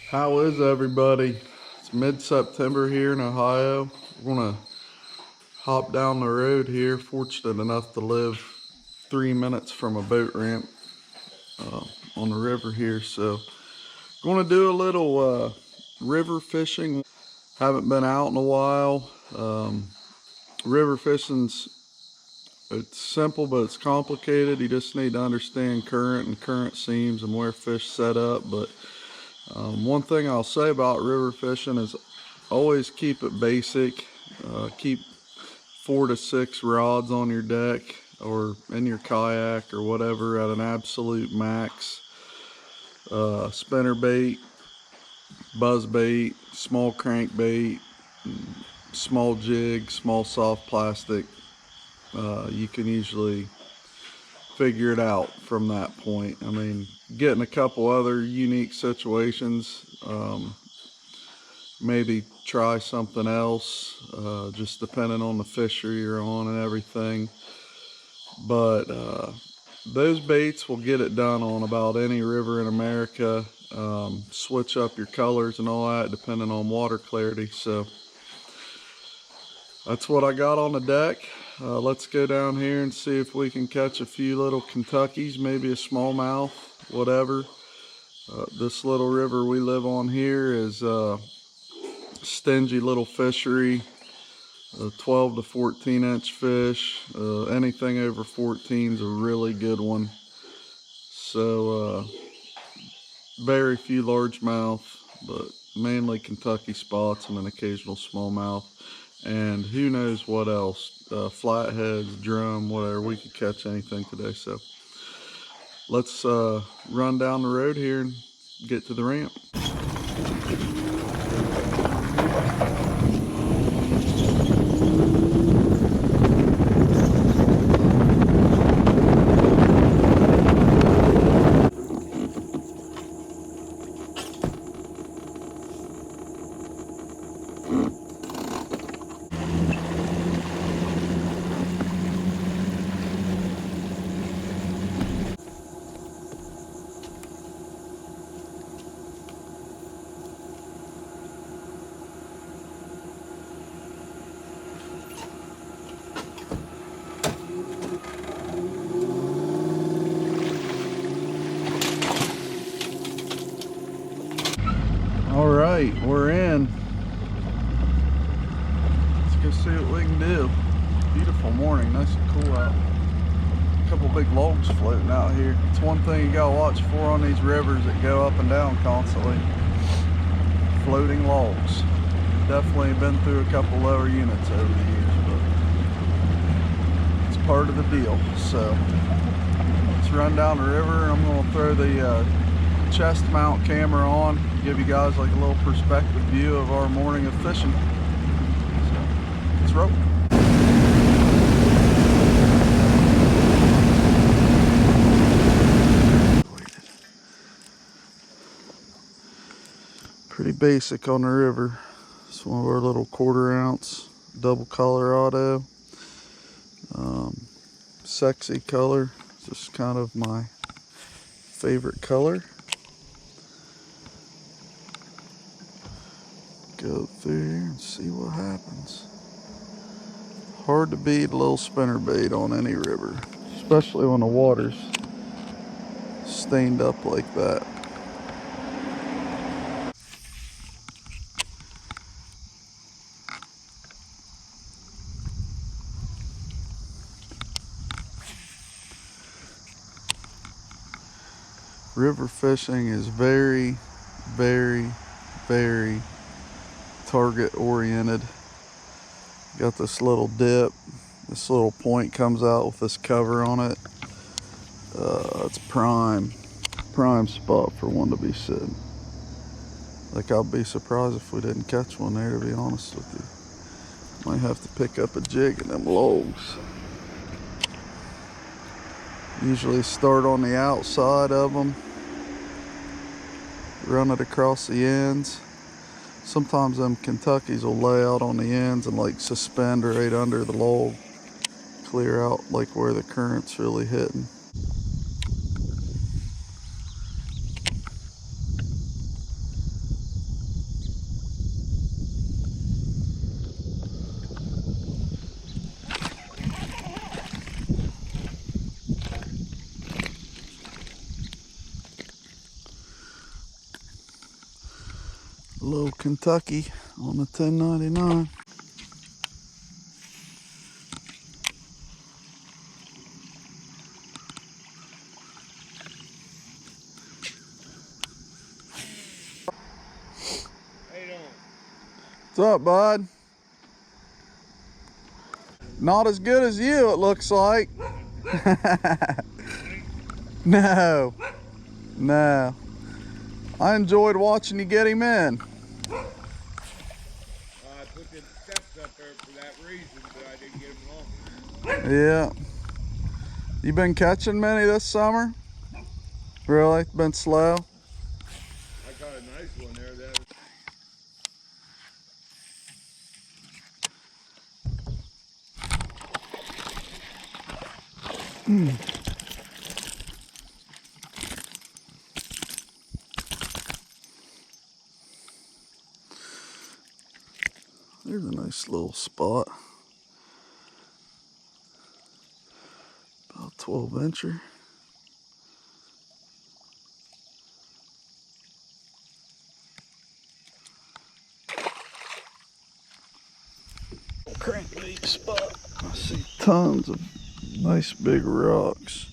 How is everybody? It's mid-September here in Ohio. We're gonna hop down the road here. Fortunate enough to live 3 minutes from a boat ramp on the river here. So gonna do a little river fishing. Haven't been out in a while. River it's simple, but it's complicated. You just need to understand current and current seams and where fish set up. But one thing I'll say about river fishing is always keep it basic. Keep 4 to 6 rods on your deck or in your kayak or whatever at an absolute max. Spinnerbait, buzzbait, small crankbait, small jig, small soft plastic. You can usually figure it out from that point. I mean, getting a couple other unique situations, maybe try something else, just depending on the fishery you're on and everything. But those baits will get it done on about any river in America. Switch up your colors and all that depending on water clarity. So that's what I got on the deck. Let's go down here and see if we can catch a few little Kentuckies, maybe a smallmouth, whatever. This little river we live on here is stingy little fishery, 12 to 14 inch fish. Anything over 14 is a really good one. So very few largemouth, but mainly Kentucky spots and an occasional smallmouth. And who knows what else, flatheads, drum, whatever. We could catch anything today. So let's run down the road here and get to the ramp. All right, we're in. Let's go see what we can do. Beautiful morning, nice and cool out. A couple big logs floating out here. It's one thing you gotta watch for on these rivers that go up and down constantly. Floating logs. Definitely been through a couple lower units over the years, but it's part of the deal. So let's run down the river. I'm gonna throw the chest mount camera on, give you guys like a little perspective view of our morning of fishing. So let's roll. Pretty basic on the river. It's one of our little 1/4 ounce double color auto. Sexy color, just kind of my favorite color. Go through here and see what happens. Hard to beat a little spinnerbait on any river, especially when the water's stained up like that. River fishing is very, very, very target oriented. Got this little dip, this little point comes out with this cover on it. It's prime spot for one to be sitting. Like, I'll be surprised if we didn't catch one there, to be honest with you. Might have to pick up a jig in them logs. Usually start on the outside of them, run it across the ends. Sometimes them Kentuckies will lay out on the ends and like suspend right under the log, clear out like where the current's really hitting. little Kentucky on the 1099. How you doing? What's up, bud? Not as good as you, it looks like. No, no. I enjoyed watching you get him in. I put the steps up there for that reason, but I didn't get them long. Yeah. You been catching many this summer? Really? Been slow? I caught a nice one there. There's a nice little spot. About 12 incher. Crankbait spot. I see tons of nice big rocks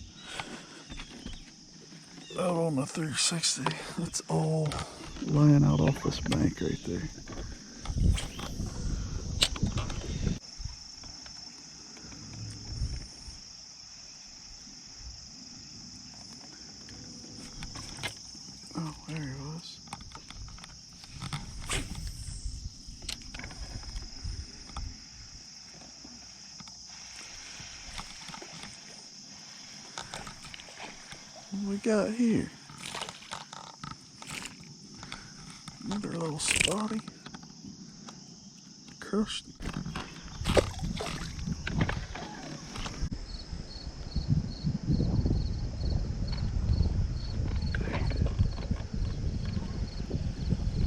out on the 360. That's all laying out off this bank right there. Oh, there he was. What we got here? Another little spotty. Crushed it.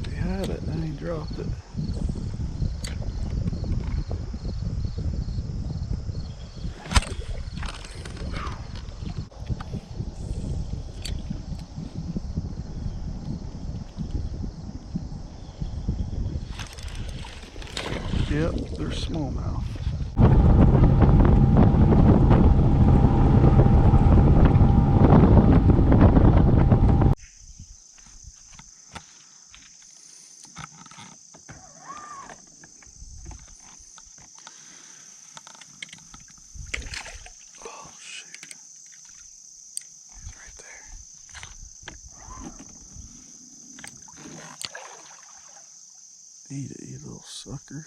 He had it and he dropped it. Yep, they're smallmouth. Oh shoot. He's right there. Eat it, you little sucker.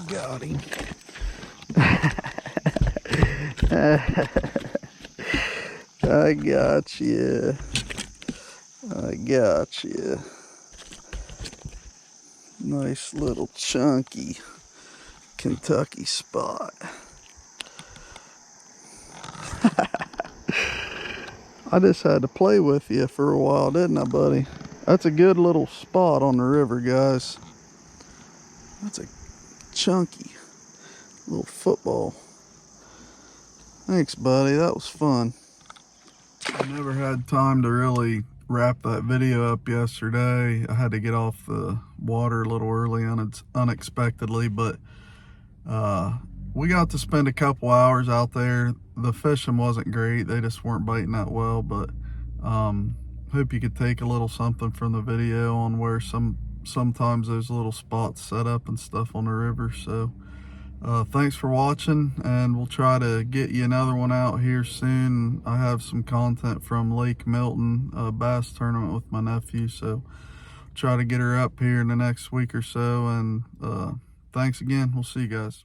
Got him. I got you. I got you. Nice little chunky Kentucky spot. I just had to play with you for a while, didn't I, buddy? That's a good little spot on the river, guys. That's a chunky little football. Thanks, buddy. That was fun. I never had time to really wrap that video up yesterday. I had to get off the water a little early unexpectedly, but we got to spend a couple hours out there. The fishing wasn't great. They just weren't biting that well, but hope you could take a little something from the video on where sometimes there's little spots set up and stuff on the river. So thanks for watching, and we'll try to get you another one out here soon. I have some content from Lake Milton, a bass tournament with my nephew, so try to get her up here in the next week or so. And thanks again. We'll see you guys.